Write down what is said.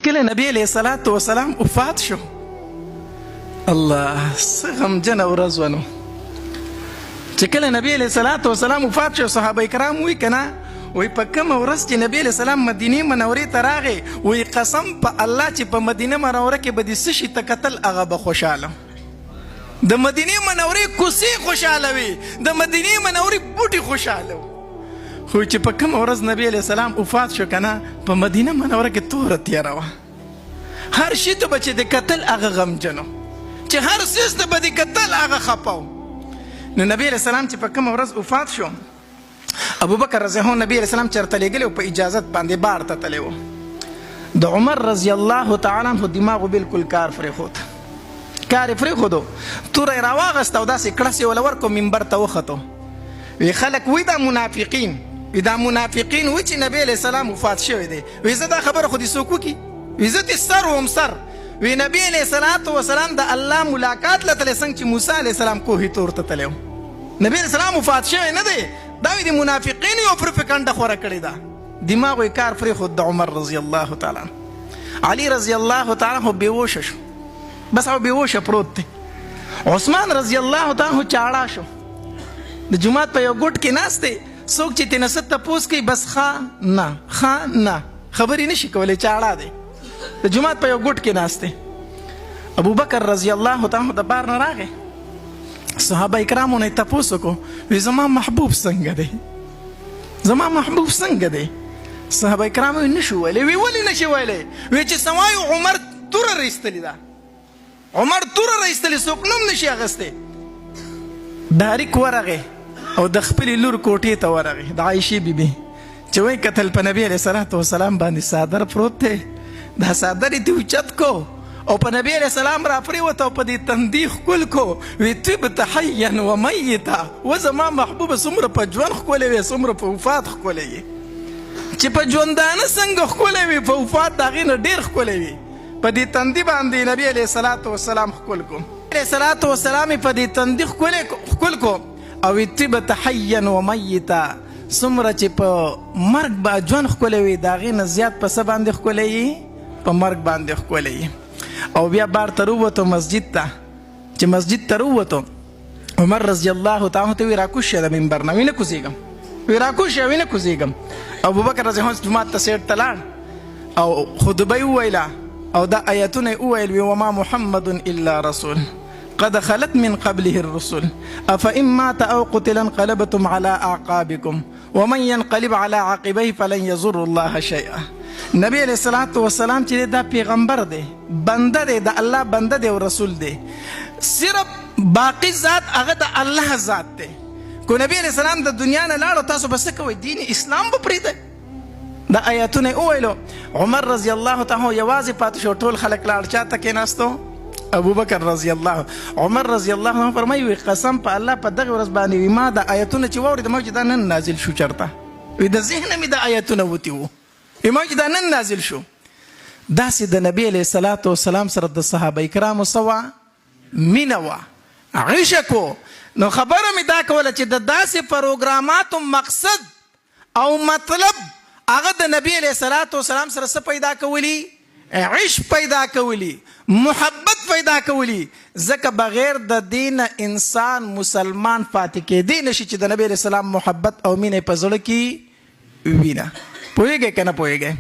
کله نبی علیہ الصلوۃ والسلام وفات شو، الله څه غمجنه ورځ ونه چې کله نبی علیہ الصلوۃ والسلام وفات شو. صحابه کرام وی کنه وی په کومه ورځ چې نبی علیہ السلام مدینه منورې ته راغی، وی قسم په الله چې په مدینه منوره کې به د څه شي ته کتل هغه به خوشحاله، د مدینه منورې کوڅې خوشحاله وي، د مدینه منورې بوټي خوشحاله. خو چې په کومه ورځ نبی علیہ السلام وفات شو کنه، په مدینه منوره کې توره تیاره وه، هر شي ته به چې د کتل هغه غمجن و، چې هر څیز ته به د کتل هغه خفه و. نو نبی علیہ السلام چې په کومه ورځ وفات شو، ابوبکر رضی الله عنه نبی علیہ السلام چېرته لېږلی و، په اجازت باندې بار ته تللی و. د عمر رضی الله تعالی عنه دماغو بالکل کار پرېښود، کار یې پرېښودو، توره یې راواغسته او داسې کړس یې وله ورکړو، منبر ته وختو. وی خلک وی دا منافقین، وی دا منافقین وی چې نبی علیہ السلام وفات شوی دی، وی زه دا خبره خو دې څوک وکړي، وی زه دې سر وم سر. وی نبی علیہ الصلوۃ والسلام د الله ملاقات له تللی، څنګه چې موسی علیہ السلام کوهي طور ته تللی و. نبی علیہ السلام وفات شوی نه دی، دا وی د منافقینو یو پروپاګانډه خوره کړې ده. دماغ یې کار پرېښود د عمر رضی الله تعالی عنه. علی رضی الله تعالی عنه بېهوشه شو، بس هغه بېهوشه پروت دی. عثمان رضی الله تعالی عنه چاړه شو، د جومات په یو ګوټ کې ناست دی، څوک چې ترې نه څه تپوس کوي بس ښه نه ښه نه، خبرې نشي کولی، چاړه دی، د جومات په یو ګوټ کې ناست دی. ابوبکر رضی الله تعالی د بار نه راغی، صحابه کرامو نه یې تپوس وکړو، وی زما محبوب څنګه دی، زما محبوب څنګه دی؟ صحابه کرامو یې نشو ویلی. وی ولې نشي ویلی؟ وی چې سوای عمر توره رایستلې ده، عمر توره رایستلې، څوک نوم نشي اخیستی. ډاریک ورغی او د خپلې لور کوټې ته ورغی، د عایشې بیبي چې وایي کتل په نبي علیہ الصلوۃ والسلام باندې څادر پروت دی، دا څادر یې دې اوچت کو او په نبي علیہ السلام را پرېوته او په دې تندي ښکل کو، وی طبت حیا و میتا، و زما محبوبه څومره په ژوند ښکلی وې، څومره په وفات ښکلی یې، چې په ژوندانه څنګه ښکلی وي، په وفات د هغې نه ډېر ښکلی وي. په دې تندي باندې نبي علیہ الصلوۃ والسلام ښکل کو، علیہ الصلوۃ والسلام یې په دې تندي ښکل کو او طبت حیا و میتا، څومره چې په مرګ به ژوند ښکلی وي، د هغې نه زیات په څه باندې ښکلی یي؟ په مرګ باندې ښکلی یي. او بیا بار ته راووتو مسجد ته، چې مسجد ته راووتو، عمر رضی الله تعالی عنه ته وی راکوز شه د منبر نه، وی نه کوزېږم، وی راکوز شه، وی نه کوزېږم. ابوبکر رضی الله عنه جومات ته سیټ ته لاړ او خطبه یې وویله او دا آیتونه یې وویل، وی وما محمد الا رسول قد خلت من قبله الرسل افإن مات او قتل انقلبتم على اعقابكم ومن ينقلب على عقبيه فلن يضر الله شيئا. نبی علیہ الصلوۃ والسلام چې دا پیغمبر دی، بنده دی، د الله بنده دی او رسول دی، صرف باقی ذات هغه د الله ذات دی. کو نبی علیہ السلام د دنیا نه لاړو، تاسو به څه کوئ؟ دین اسلام به پرېږدئ. دا آیتونه یې وویلو. عمر رضی الله تعالی یوازې پاتې شو، ټول خلک لاړ، چا ته کېناستو؟ ابوبکر رضی الله. عمر رضی الله عنه فرمایي وی قسم په الله په دغه ورځ باندې وی ما د آیتونه چې واورېدم ما چې دا نن نازل شو، چېرته وی د ذهنه مې د آیتونه وتي وو، ما چې دا نن نازل شو. داسې د نبی علیہ الصلوۃ والسلام سره د صحابه کرامو سوا مینه وه، عشق و. نو خبره مې دا کوله چې د داسې پروګراماتو مقصد او مطلب هغه د نبی علیہ الصلوۃ والسلام سره څه پیدا کولی؟ عشق پیدا کولی، محبت پیدا کولی. ځکه بغیر د دین انسان مسلمان پاتې کېدی نشي چې د نبی علیہ السلام محبت او مینه په زړه کې وینه. پوهېږئ که نه پوهېږئ؟